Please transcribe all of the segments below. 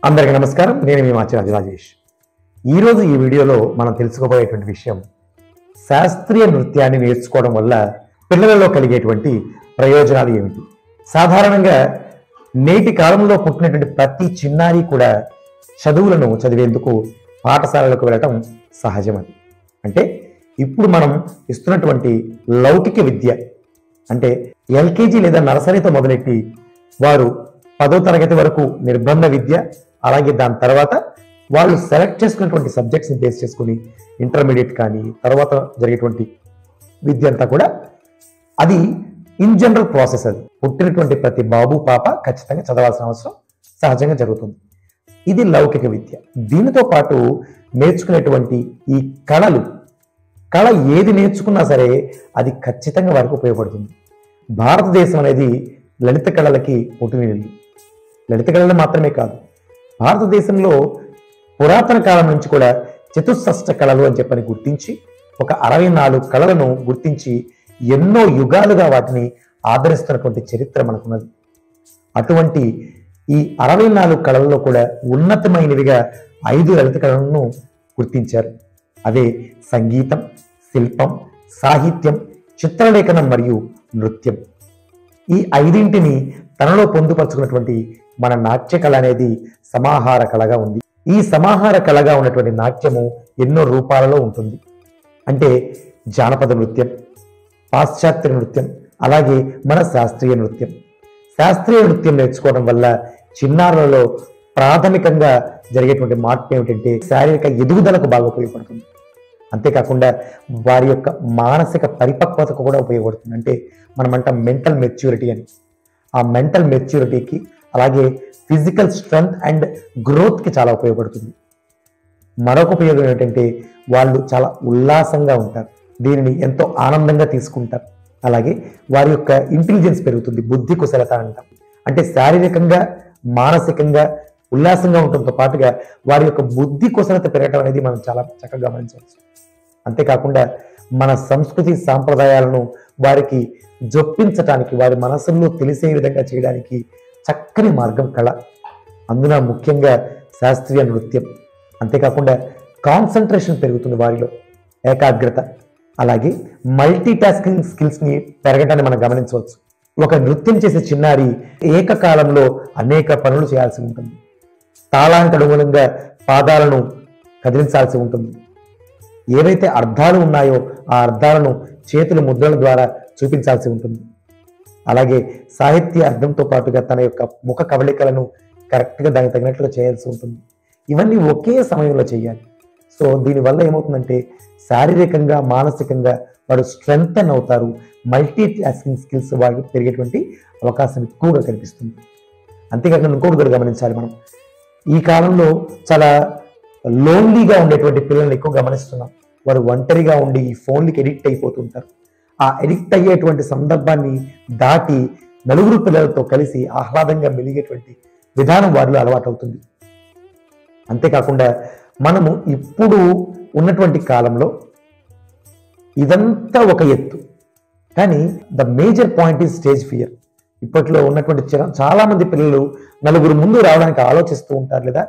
అందరికీ నమస్కారం. నేను మీ మాచిరాజు రాజేష్. ఈరోజు ఈ వీడియోలో మనం తెలుసుకోబోయేటువంటి విషయం శాస్త్రీయ నృత్యాన్ని నేర్చుకోవడం వల్ల పిల్లలలో కలిగేటువంటి ప్రయోజనాలు ఏమిటి. సాధారణంగా నేటి కాలంలో పుట్టినటువంటి ప్రతి చిన్నారి కూడా చదువులను చదివేందుకు పాఠశాలలకు వెళ్ళటం సహజమని. అంటే ఇప్పుడు మనం ఇస్తున్నటువంటి లౌకిక విద్య అంటే ఎల్కేజీ లేదా నర్సరీతో మొదలెట్టి వారు 10వ తరగతి వరకు నిర్బంధ విద్య, అలాగే దాని తర్వాత వాళ్ళు సెలెక్ట్ చేసుకున్నటువంటి సబ్జెక్ట్స్ని బేస్ చేసుకుని ఇంటర్మీడియట్ కానీ తర్వాత జరిగేటువంటి విద్య అంతా కూడా అది ఇన్ జనరల్ ప్రాసెస్. అది పుట్టినటువంటి ప్రతి బాబు పాప ఖచ్చితంగా చదవాల్సిన అవసరం సహజంగా జరుగుతుంది. ఇది లౌకిక విద్య. దీనితో పాటు నేర్చుకునేటువంటి ఈ కళ ఏది నేర్చుకున్నా సరే అది ఖచ్చితంగా వారికి ఉపయోగపడుతుంది. భారతదేశం అనేది లలిత కళలకి పుట్టినిల్లు. లలిత కళలు మాత్రమే కాదు, భారతదేశంలో పురాతన కాలం నుంచి కూడా చతుషష్ట కళలు అని చెప్పని గుర్తించి ఒక 64 కళలను గుర్తించి ఎన్నో యుగాలుగా వాటిని ఆదరిస్తున్నటువంటి చరిత్ర మనకున్నది. అటువంటి ఈ 64 కళల్లో కూడా ఉన్నతమైనవిగా 5 లలిత కళలను గుర్తించారు. అవే సంగీతం, శిల్పం, సాహిత్యం, చిత్రలేఖనం మరియు నృత్యం. ఈ 5ంటిని తనలో పొందుపరుచుకున్నటువంటి మన నాట్య కళ అనేది సమాహార కళగా ఉంది. ఈ సమాహార కళగా ఉన్నటువంటి నాట్యము ఎన్నో రూపాలలో ఉంటుంది. అంటే జానపద నృత్యం, పాశ్చాత్య నృత్యం, అలాగే మన శాస్త్రీయ నృత్యం. శాస్త్రీయ నృత్యం నేర్చుకోవడం వల్ల చిన్నారులలో ప్రాథమికంగా జరిగేటువంటి మార్పు ఏమిటంటే శారీరక ఎదుగుదలకు బాగా ఉపయోగపడుతుంది. అంతేకాకుండా వారి యొక్క మానసిక పరిపక్వతకు కూడా ఉపయోగపడుతుంది. అంటే మనమంటాం మెంటల్ మెచ్యూరిటీ అని. ఆ మెంటల్ మెచ్యూరిటీకి అలాగే ఫిజికల్ స్ట్రెంగ్త్ అండ్ గ్రోత్కి చాలా ఉపయోగపడుతుంది. మరొక ఉపయోగం ఏంటంటే వాళ్ళు చాలా ఉల్లాసంగా ఉంటారు, దీనిని ఎంతో ఆనందంగా తీసుకుంటారు. అలాగే వారి యొక్క ఇంటెలిజెన్స్ పెరుగుతుంది, బుద్ధి కుశలత అంటాం. అంటే శారీరకంగా మానసికంగా ఉల్లాసంగా ఉండటంతో పాటుగా వారి యొక్క బుద్ధి కుశలత పెరగడం అనేది మనం చాలా చక్కగా గమనించవచ్చు. అంతేకాకుండా మన సంస్కృతి సాంప్రదాయాలను వారికి జొప్పించటానికి, వారి మనసుల్లో తెలిసే విధంగా చేయడానికి చక్కని మార్గం కళ. అందున ముఖ్యంగా శాస్త్రీయ నృత్యం. అంతేకాకుండా కాన్సన్ట్రేషన్ పెరుగుతుంది వారిలో, ఏకాగ్రత, అలాగే మల్టీ టాస్కింగ్ స్కిల్స్ని పెరగటాన్ని మనం గమనించవచ్చు. ఒక నృత్యం చేసే చిన్నారి ఏకకాలంలో అనేక పనులు చేయాల్సి ఉంటుంది. తాళానికి అనుగుణంగా పాదాలను కదిలించాల్సి ఉంటుంది. ఏవైతే అర్థాలు ఉన్నాయో ఆ అర్థాలను చేతుల ముద్రల ద్వారా చూపించాల్సి ఉంటుంది. అలాగే సాహిత్య అర్థంతో పాటుగా తన యొక్క ముఖ కవళికలను కరెక్ట్గా దానికి తగినట్లుగా చేయాల్సి ఉంటుంది. ఇవన్నీ ఒకే సమయంలో చేయాలి. సో దీనివల్ల ఏమవుతుందంటే శారీరకంగా మానసికంగా వాడు స్ట్రెంగ్తెన్ అవుతారు. మల్టీ టాస్కింగ్ స్కిల్స్ వారికి పెరిగేటువంటి అవకాశం ఎక్కువగా కనిపిస్తుంది. అంతేకాకుండా ఇంకొకటి గమనించాలి మనం, ఈ కాలంలో చాలా లోన్లీగా ఉండేటువంటి పిల్లల్ని ఎక్కువ గమనిస్తున్నాం. వారు ఒంటరిగా ఉండి ఈ ఫోన్లకి ఎడిక్ట్ అయిపోతుంటారు. ఆ ఎడిక్ట్ అయ్యేటువంటి సందర్భాన్ని దాటి నలుగురు పిల్లలతో కలిసి ఆహ్లాదంగా మెలిగేటువంటి విధానం వారిలో అలవాటు అవుతుంది. అంతేకాకుండా మనము ఇప్పుడు ఉన్నటువంటి కాలంలో ఇదంతా ఒక ఎత్తు, కానీ the major point is stage fear. ఇప్పట్లో ఉన్నటువంటి చాలా మంది పిల్లలు నలుగురు ముందు రావడానికి ఆలోచిస్తూ ఉంటారు, లేదా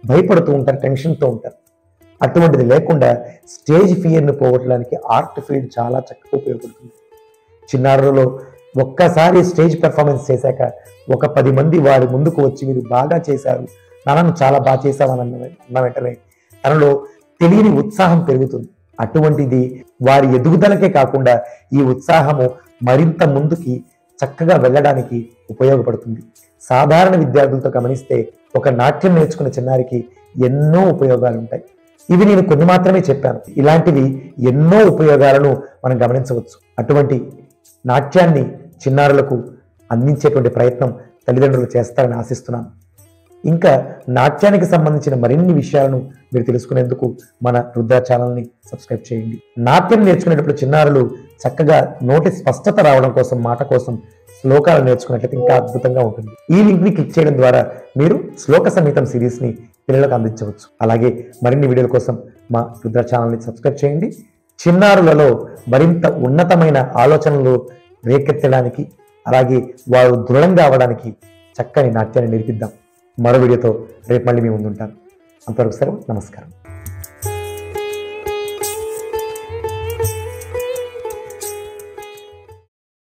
భయపడుతూ ఉంటారు, టెన్షన్తో ఉంటారు. అటువంటిది లేకుండా స్టేజ్ ఫియర్ను పోగొట్టడానికి ఆర్ట్ ఫీల్డ్ చాలా చక్కగా ఉపయోగపడుతుంది. చిన్నారులలో ఒక్కసారి స్టేజ్ పెర్ఫార్మెన్స్ చేశాక ఒక 10 మంది వారి ముందుకు వచ్చి మీరు బాగా చేశారు, నాన్నను చాలా బాగా చేశామని అన్న వెంటనే తనలో తెలియని ఉత్సాహం పెరుగుతుంది. అటువంటిది వారి ఎదుగుదలకే కాకుండా ఈ ఉత్సాహము మరింత ముందుకి చక్కగా వెళ్ళడానికి ఉపయోగపడుతుంది. సాధారణ విద్యార్థులతో గమనిస్తే ఒక నాట్యం నేర్చుకున్న చిన్నారికి ఎన్నో ఉపయోగాలు ఉంటాయి. ఇవి నేను కొన్ని మాత్రమే చెప్పాను. ఇలాంటివి ఎన్నో ఉపయోగాలను మనం గమనించవచ్చు. అటువంటి నాట్యాన్ని చిన్నారులకు అందించేటువంటి ప్రయత్నం తల్లిదండ్రులు చేస్తారని ఆశిస్తున్నాను. ఇంకా నాట్యానికి సంబంధించిన మరిన్ని విషయాలను మీరు తెలుసుకునేందుకు మన రుద్ర ఛానల్ని సబ్స్క్రైబ్ చేయండి. నాట్యం నేర్చుకునేటప్పుడు చిన్నారులు చక్కగా నోటి స్పష్టత రావడం కోసం, మాట కోసం శ్లోకాలు నేర్చుకున్నట్లయితే ఇంకా అద్భుతంగా ఉంటుంది. ఈ లింక్ని క్లిక్ చేయడం ద్వారా మీరు శ్లోక సంగీతం సిరీస్ని పిల్లలకు అందించవచ్చు. అలాగే మరిన్ని వీడియోల కోసం మా రుద్ర ఛానల్ని సబ్స్క్రైబ్ చేయండి. చిన్నారులలో మరింత ఉన్నతమైన ఆలోచనలు రేకెత్తడానికి, అలాగే వారు దృఢంగా అవ్వడానికి చక్కని నాట్యాన్ని నేర్పిద్దాం. మరో వీడియోతో రేపు మళ్ళీ మీ ముందుంటాను. అంతవరకు సెలవు. నమస్కారం.